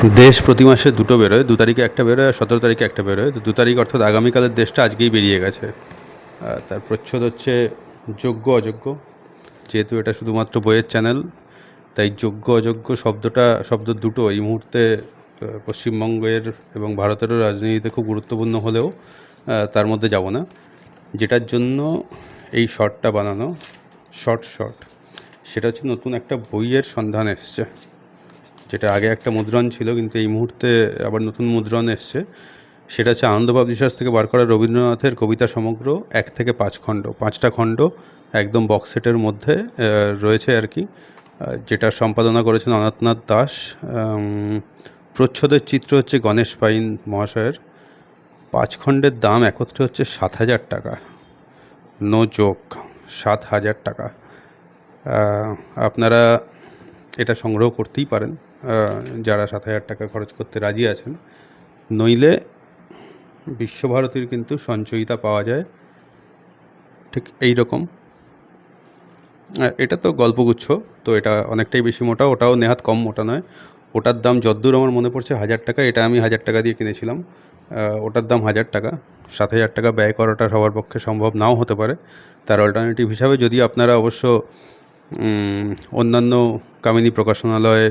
দেশ প্রতি মাসে দুটো বেরোয়, 2 তারিখে একটা বেরোয় আর 17 তারিখে একটা বেরোয়। তো 2 তারিখ অর্থাৎ আগামীকালের দেশটা আজকেই বেরিয়ে গেছে। তার প্রচ্ছদ হচ্ছে যোগ্য অযোগ্য। যেহেতু এটা শুধুমাত্র বইয়ের চ্যানেল, তাই যোগ্য অযোগ্য শব্দ দুটো এই মুহূর্তে পশ্চিমবঙ্গের এবং ভারতেরও রাজনীতিতে খুব গুরুত্বপূর্ণ হলেও তার মধ্যে যাব না। যেটার জন্য এই শর্টটা বানানো, শর্ট সেটা হচ্ছে নতুন একটা বইয়ের সন্ধান এসছে, যেটা আগে একটা মুদ্রণ ছিল কিন্তু এই মুহূর্তে আবার নতুন মুদ্রণ এসছে। সেটা হচ্ছে আনন্দ পাবলিশার্স থেকে বার করা রবীন্দ্রনাথের কবিতা সমগ্র 1 থেকে 5 খণ্ড, 5টা খণ্ড একদম বক্স সেটের মধ্যে রয়েছে আর কি, যেটা সম্পাদনা করেছেন অনাথনাথ দাস। প্রচ্ছদের চিত্র হচ্ছে গণেশ পাইন মহাশয়ের। 5 খণ্ডের দাম একত্রে হচ্ছে 7,000 টাকা, নো জোক, 7,000 টাকা। আপনারা এটা সংগ্রহ করতেই পারেন যারা 7,000 টাকা খরচ করতে রাজি আছেন। নইলে বিশ্বভারতীর কিন্তু সঞ্চয়িতা পাওয়া যায় ঠিক এই রকম। এটা তো গল্পগুচ্ছ, তো এটা অনেকটাই বেশি মোটা, ওটাও নেহাত কম মোটা নয়। ওটার দাম যদ্দূর আমার মনে পড়ছে 1,000 টাকা, এটা আমি 1,000 টাকা দিয়ে কিনেছিলাম। ওটার দাম 1,000 টাকা। 7,000 টাকা ব্যয় করাটা সবার পক্ষে সম্ভব নাও হতে পারে। তার অল্টারনেটিভ হিসাবে যদি আপনারা অবশ্য অন্যান্য কামিনী প্রকাশনালয়,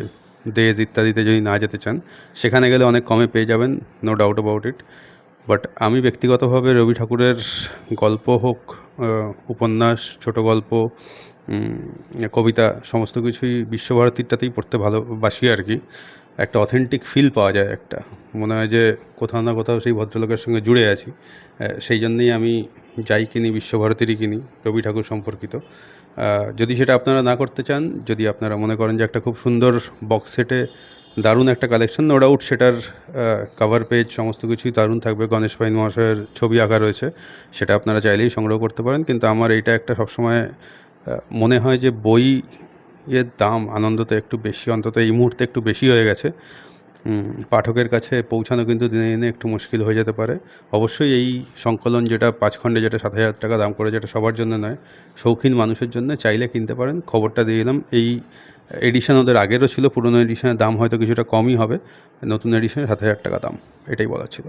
দেশ ইত্যাদিতে যদি না যেতে চান, সেখানে গেলে অনেক কমে পেয়ে যাবেন, no doubt about it. But আমি ব্যক্তিগতভাবে রবি ঠাকুরের গল্প হোক, উপন্যাস, ছোট গল্প, কবিতা, সমস্ত কিছুই বিশ্বভারতীরটাতেই পড়তে ভালোবাসি আর কি। একটা অথেন্টিক ফিল পাওয়া যায়, একটা মনে হয় যে কোথাও না কোথাও সেই ভদ্রলোকের সঙ্গে জুড়ে আছি। সেই জন্যেই আমি যাই কিনি বিশ্বভারতীরই কিনি রবি ঠাকুর সম্পর্কিত। যদি সেটা আপনারা না করতে চান, যদি আপনারা মনে করেন যে একটা খুব সুন্দর বক্স সেটে দারুণ একটা কালেকশন, নো ডাউট সেটার কভার পেজ সমস্ত কিছুই দারুণ থাকবে, গণেশ পাইন মহাশয়ের ছবি আঁকা রয়েছে, সেটা আপনারা চাইলেই সংগ্রহ করতে পারেন। কিন্তু আমার এইটা একটা সবসময় মনে হয় যে বইয়ের দাম আনন্দতে একটু বেশি, অন্তত এই মুহূর্তে একটু বেশি হয়ে গেছে। পাঠকের কাছে পৌঁছানো কিন্তু দিনে দিনে একটু মুশকিল হয়ে যেতে পারে। অবশ্যই এই সংকলন যেটা 5 খণ্ডে, যেটা 7,000 টাকা দাম করে, যেটা সবার জন্য নয়, শৌখিন মানুষের জন্য চাইলে কিনতে পারেন। খবরটা দিয়ে দিলাম। এই এডিশন ওদের আগেরও ছিল, পুরনো এডিশনের দাম হয়তো কিছুটা কমই হবে, নতুন এডিশনে 7,000 টাকা দাম, এটাই বলার ছিল।